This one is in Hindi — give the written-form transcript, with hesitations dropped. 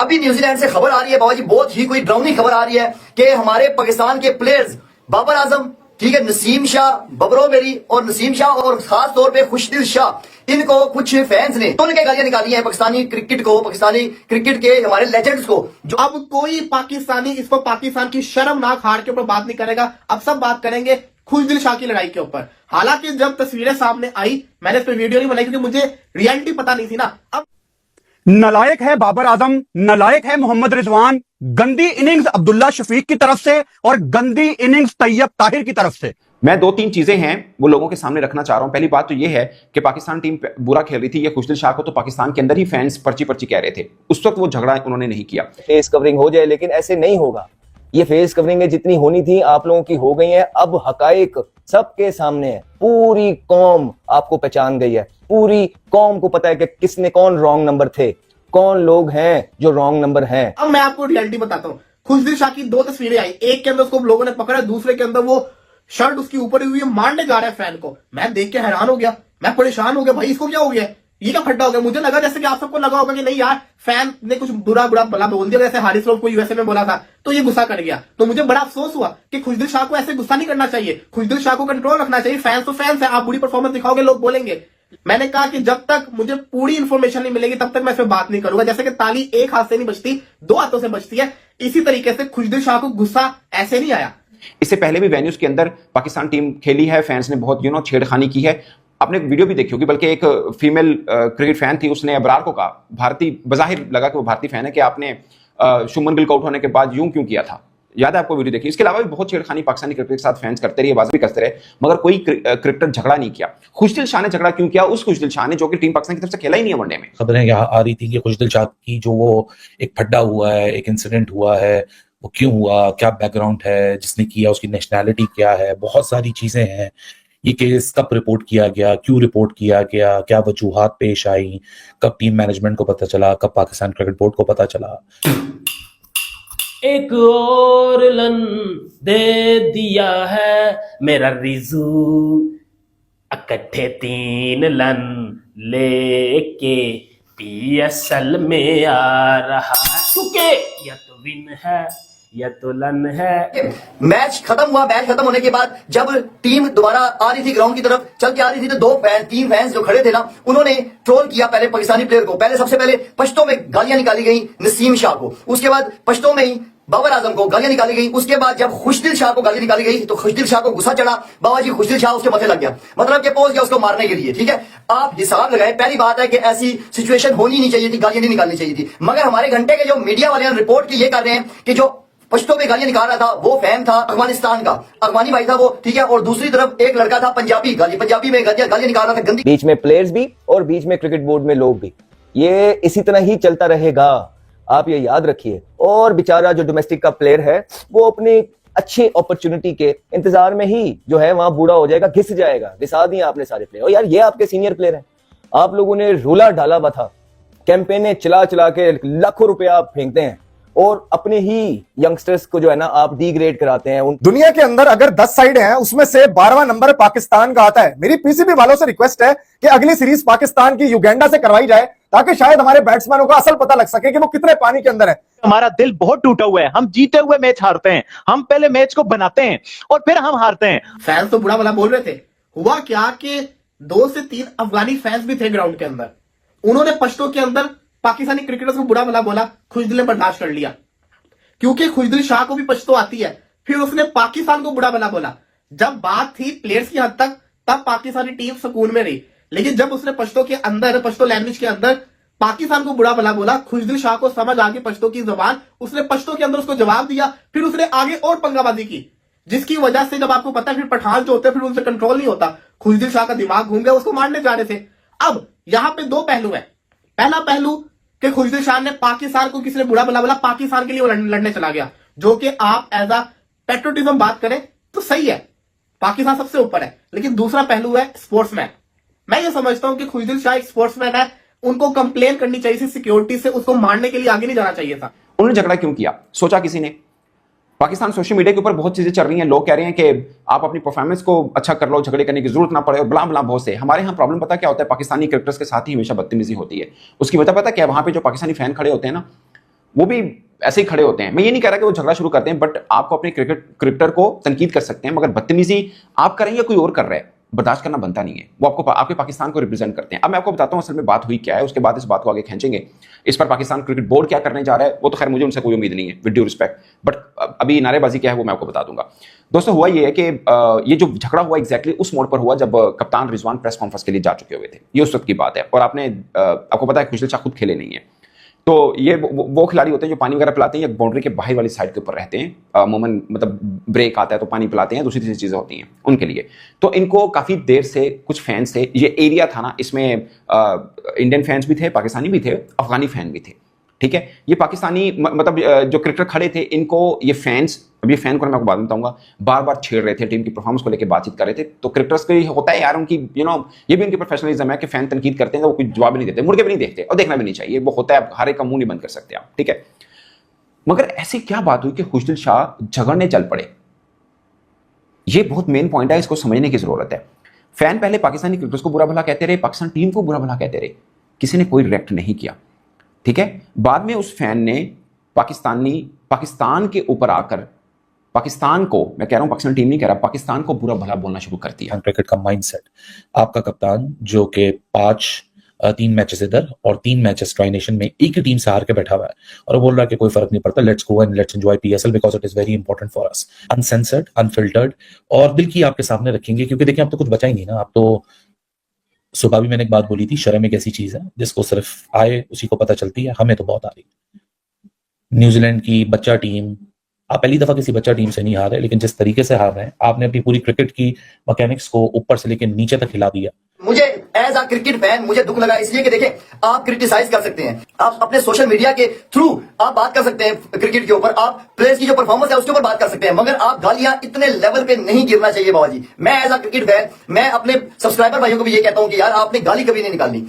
अभी न्यूजीलैंड से खबर आ रही है बाबा जी, बहुत ही कोई डरावनी खबर आ रही है कि हमारे पाकिस्तान के प्लेयर्स बाबर आजम, ठीक है, नसीम शाह, बबरो मेरी और नसीम शाह और खास तौर पे खुशदिल शाह, इनको कुछ फैंस ने तो उनके गालियां निकाली हैं पाकिस्तानी क्रिकेट को, पाकिस्तानी क्रिकेट के हमारे लेजेंड्स को। जो अब कोई पाकिस्तानी इसको पाकिस्तान की शर्मनाक हार के ऊपर बात नहीं करेगा, अब सब बात करेंगे खुशदिल शाह की लड़ाई के ऊपर। हालांकि जब तस्वीरें सामने आई, मैंने इस पर वीडियो नहीं बनाई क्योंकि मुझे रियलिटी पता नहीं थी ना। अब नालायक है बाबर आजम, नालायक है मोहम्मद रिजवान, गंदी इनिंग्स अब्दुल्ला शफीक की तरफ से और गंदी इनिंग्स तैयब ताहिर की तरफ से। मैं दो तीन चीजें हैं वो लोगों के सामने रखना चाह रहा हूं। पहली बात तो ये है कि पाकिस्तान टीम बुरा खेल रही थी, ये खुशदिल शाह को तो पाकिस्तान के अंदर ही फैंस पर्ची पर्ची कह रहे थे, उस वक्त वो झगड़ा उन्होंने नहीं किया। फेस कवरिंग हो जाए, लेकिन ऐसे नहीं होगा। ये फेस कवरिंग जितनी होनी थी आप लोगों की हो गई है। अब हकाइक सबके सामने है, पूरी कौम आपको पहचान गई है, पूरी कौम को पता है कि किसने कौन रॉन्ग नंबर थे, कौन लोग हैं जो रॉन्ग नंबर हैं। अब मैं आपको रियलिटी बताता हूँ। खुशदिल शाह की दो तस्वीरें आई, एक के अंदर उसको लोगों ने पकड़ा, दूसरे के अंदर वो शर्ट उसकी ऊपर हुई है, मारने जा रहा है फैन को। मैं देख के हैरान हो गया, मैं परेशान हो गया, भाई इसको क्या हो गया, ये क्या खड्डा हो गया। मुझे लगा जैसे कि आप सबको लगा होगा कि नहीं यार फैन ने कुछ बुरा भला बोल दिया, जैसे हारिस रऊफ को यूएसए में बोला था तो ये गुस्सा कर गया। तो मुझे बड़ा अफसोस हुआ कि खुशदिल शाह को ऐसे गुस्सा नहीं करना चाहिए, खुशदिल शाह को कंट्रोल रखना चाहिए। फैंस तो फैंस है, आप बुरी परफॉर्मेंस दिखाओगे लोग बोलेंगे। मैंने कहा कि जब तक मुझे पूरी इंफॉर्मेशन नहीं मिलेगी तब तक मैं इस पर बात नहीं करूंगा। जैसे कि ताली एक हाथ से नहीं बजती, दो हाथों से बजती है, इसी तरीके से खुशदिल शाह को गुस्सा ऐसे नहीं आया। इससे पहले भी वेन्यूज के अंदर पाकिस्तान टीम खेली है, फैंस ने बहुत छेड़खानी की है। आपने वीडियो भी देखी होगी, बल्कि एक फीमेल क्रिकेट फैन थी, उसने अबरार को कहा, भारतीय बजाहिर लगा कि वो भारतीय फैन है, कि आपने शुभमन गिल को आउट होने के बाद यूं क्यों किया था। याद है आपको वीडियो देखी। इसके अलावा भी बहुत छेड़खानी पाकिस्तानी क्रिकेट के साथ फैंस करते रहे, बात भी करते रहे, मगर कोई क्रिकेटर झगड़ा नहीं किया। खुशदिल शाह ने झगड़ा क्यों किया? उस खुशदिल शाह ने जो कि टीम पाकिस्तान की तरफ से खेला ही नहीं है वनडे में। खबरें यहाँ आ रही थी कि खुशदिल शाह की जो वो एक फड्डा हुआ है, एक इंसिडेंट हुआ है, वो क्यों हुआ, क्या बैकग्राउंड है, जिसने किया उसकी नेशनैलिटी क्या है, बहुत सारी चीजें हैं। ये केस कब रिपोर्ट किया गया, क्यों रिपोर्ट किया गया, क्या वजूहात पेश आई, कब टीम मैनेजमेंट को पता चला, कब पाकिस्तान क्रिकेट बोर्ड को पता चला। एक और लन दे दिया है मेरा रिजू, इकट्ठे 3 लन लेके पीएसएल में आ रहा है, क्योंकि या तो विन है या तो लन है। मैच खत्म हुआ, मैच खत्म होने के बाद जब टीम दोबारा आ रही थी ग्राउंड की तरफ चल के आ रही थी, तो 3 फैंस जो खड़े थे ना, उन्होंने ट्रोल किया पहले पाकिस्तानी प्लेयर को। पहले सबसे पहले पश्तो में गालियां निकाली गई नसीम शाह को, उसके बाद पश्तो में ही बाबर आजम को गालियां निकाली गई, उसके बाद जब खुशदिल शाह को गाली निकाली गई तो खुशदिल शाह को गुस्सा चढ़ा, बाबा जी खुशदिल शाह उसके माथे लग गया, मतलब कि पहुंच गया उसको मारने के लिए। ठीक है, आप हिसाब लगाए, पहली बात है कि ऐसी सिचुएशन होनी नहीं चाहिए थी, गालियां नहीं निकालनी चाहिए थी। मगर हमारे घंटे के जो मीडिया वाले रिपोर्ट की ये कर रहे हैं कि जो पश्तो में गालियां निकाल रहा था वो फैन था अफगानिस्तान का, अफगानी भाई था वो, ठीक है, और दूसरी तरफ एक लड़का था पंजाबी में गालियां निकाल रहा था गंदी। बीच में प्लेयर्स भी और बीच में क्रिकेट बोर्ड में लोग भी, ये इसी तरह ही चलता रहेगा, आप ये याद रखिए। और बेचारा जो डोमेस्टिक का प्लेयर है वो अपनी अच्छी अपॉर्चुनिटी के इंतजार में ही जो है वहां बूढ़ा हो जाएगा, घिस जाएगा। घिसा दिए आपने सारे प्लेयर, और यार ये आपके सीनियर प्लेयर हैं, आप लोगों ने रोला डाला हुआ था, कैंपेने चला चला के लाखों रुपया आप फेंकते हैं और अपने ही यंगस्टर्स को जो है ना आप डिग्रेड कराते हैं। दुनिया के अंदर अगर 10 साइड हैं उसमें से 12वां नंबर पाकिस्तान का आता है। मेरी पीसीबी वालों से रिक्वेस्ट है कि अगली सीरीज पाकिस्तान की युगांडा से करवाई जाए, ताकि शायद हमारे बैट्समैनों को असल पता लग सके कि वो कितने पानी के अंदर है। हमारा दिल बहुत टूटा हुआ है, हम जीते हुए मैच हारते हैं, हम पहले मैच को बनाते हैं और फिर हम हारते हैं। फैंस तो बुरा भला बोल रहे थे, हुआ क्या कि 2 से 3 अफगानी फैंस भी थे ग्राउंड के अंदर, उन्होंने पश्तो के अंदर पाकिस्तानी क्रिकेटर्स को बुरा भला बोला, खुशदिल ने बर्दाश्त कर लिया क्योंकि खुशदिल शाह को भी पश्तो आती है। फिर उसने पाकिस्तान को बुरा भला बोला। जब बात थी प्लेयर्स की हद तक तब पाकिस्तानी टीम सुकून में रही, लेकिन जब उसने पश्तो के अंदर, पश्तो लैंग्वेज के अंदर पाकिस्तान को बुरा भला बोला, खुशदिल शाह को समझ आ गई पश्तो की जबान, उसने पश्तो के अंदर उसको जवाब दिया, फिर उसने आगे और पंगाबाजी की, जिसकी वजह से जब आपको पता है फिर पठान जो होते हैं फिर उनसे कंट्रोल नहीं होता, खुशदिल शाह का दिमाग घूम गया, उसको मारने जा रहे थे। अब यहां पे 2 पहलू है। पहला पहलू कि खुशदिल शाह ने पाकिस्तान को किसी ने बुरा भला बोला, पाकिस्तान के लिए वो लड़ने चला गया, जो कि आप एज अ पेट्रोटिज्म बात करें तो सही है, पाकिस्तान सबसे ऊपर है। लेकिन दूसरा पहलू है स्पोर्ट्समैन। मैं ये समझता हूं कि खुशदिल शाह एक स्पोर्ट्समैन है, उनको कंप्लेन करनी चाहिए थी सिक्योरिटी से, उसको मारने के लिए आगे नहीं जाना चाहिए था। उन्होंने झगड़ा क्यों किया? सोचा किसी ने? पाकिस्तान सोशल मीडिया के ऊपर बहुत चीजें चल रही हैं, लोग कह रहे हैं कि आप अपनी परफॉर्मेंस को अच्छा कर लो, झगड़े करने की जरूरत ना पड़े और बला बला बहुत से। हमारे यहाँ प्रॉब्लम पता क्या होता है, पाकिस्तानी क्रिकेटर्स के साथ ही हमेशा बदतमीजी होती है। उसकी वजह पता क्या है, वहां पे जो पाकिस्तानी फैन खड़े होते हैं ना, वो भी ऐसे ही खड़े होते हैं। मैं ये नहीं कह रहा कि वो झगड़ा शुरू करते हैं, बट आपको अपने क्रिकेटर को तनकीद कर सकते हैं, मगर बदतमीजी आप करें या कोई और कर रहा है, बर्दाश्त करना बनता नहीं है। वो आपको आपके पाकिस्तान को रिप्रेजेंट करते हैं। अब मैं आपको बताता हूं असल में बात हुई क्या है, उसके बाद इस बात को आगे खींचेंगे। इस पर पाकिस्तान क्रिकेट बोर्ड क्या करने जा रहा है वो तो खैर मुझे उनसे कोई उम्मीद नहीं है, विद ड्यू रिस्पेक्ट, बट अभी नारेबाजी क्या है वो मैं आपको बता दूंगा। दोस्तों हुआ ये है कि ये जो झगड़ा हुआ एग्जैक्टली उस मोड़ पर हुआ जब कप्तान रिजवान प्रेस कॉन्फ्रेंस के लिए जा चुके हुए थे। ये उस वक्त की बात है। और आपको पता है खुशदिल शाह खुद खेले नहीं है, तो ये वो खिलाड़ी होते हैं जो पानी वगैरह पिलाते हैं या बाउंड्री के बाहर वाली साइड के ऊपर रहते हैं। अमूमन मतलब ब्रेक आता है तो पानी पिलाते हैं, दूसरी तीसरी चीजें होती हैं उनके लिए। तो इनको काफी देर से कुछ फैंस थे, ये एरिया था ना, इसमें इंडियन फैंस भी थे, पाकिस्तानी भी थे, अफगानी फैन भी थे। ठीक है, ये पाकिस्तानी मतलब जो क्रिकेटर खड़े थे इनको ये फैंस, अब ये फैन को मैं आपको बाद में बताऊंगा, बार बार छेड़ रहे थे, टीम की परफॉर्मेंस को लेकर बातचीत कर रहे थे। तो क्रिकेटर्स को होता है यार, उनकी ये भी उनकी प्रोफेशनलिज्म है कि फैन तनकीद करते हैं तो वो कोई जवाब नहीं देते, मुड़ के भी नहीं देखते, और देखना भी नहीं चाहिए, वो होता है, हर एक का मुंह नहीं बंद कर सकते आप। ठीक है, मगर ऐसी क्या बात हुई कि खुशदिल शाह झगड़ने चल पड़े? ये बहुत मेन पॉइंट है, इसको समझने की जरूरत है। फैन पहले पाकिस्तानी क्रिकेटर्स को बुरा भला कहते रहे, पाकिस्तान टीम को बुरा भला कहते रहे, किसी ने कोई रिएक्ट नहीं किया। ठीक है, बाद में उस फैन ने पाकिस्तान के ऊपर आकर पाकिस्तान को, मैं कह रहा हूं पाकिस्तान टीम नहीं कह रहा, पाकिस्तान को बुरा भला बोलना शुरू कर दिया। क्रिकेट का माइंडसेट, आपका कप्तान जो कि 3 मैचेस इधर और 3 मैचेस ट्राई नेशन में एक ही टीम से हार के बैठा हुआ है और वो बोल रहा है कि कोई फर्क नहीं पड़ता, let's go and let's enjoy PSL because it is very important for us. Uncensored, unfiltered और दिल की आपके सामने रखेंगे, क्योंकि देखिए अब तो कुछ बचा ही नहीं ना। आप तो सुबह भी मैंने एक बात बोली थी, शर्म एक ऐसी चीज है जिसको सिर्फ आए उसी को पता चलती है, हमें तो बहुत आ रही। न्यूजीलैंड की बच्चा टीम, आप पहली दफा किसी बच्चा टीम से नहीं हार रहे, लेकिन जिस तरीके से हार रहे हैं, आपने अपनी पूरी क्रिकेट की मैकेनिक्स को ऊपर से लेकर नीचे तक हिला दिया। मुझे एज अ क्रिकेट फैन मुझे दुख लगा इसलिए कि देखें, आप क्रिटिसाइज कर सकते हैं, आप अपने सोशल मीडिया के थ्रू आप बात कर सकते हैं क्रिकेट के ऊपर, आप प्लेयर्स की जो परफॉर्मेंस है उसके ऊपर बात कर सकते हैं, मगर आप गालियां इतने लेवल पे नहीं गिरना चाहिए बाबा जी। मैं एज अ क्रिकेट फैन मैं अपने सब्सक्राइबर भाइयों को भी ये कहता हूं कि यार आपने गाली कभी नहीं निकालनी।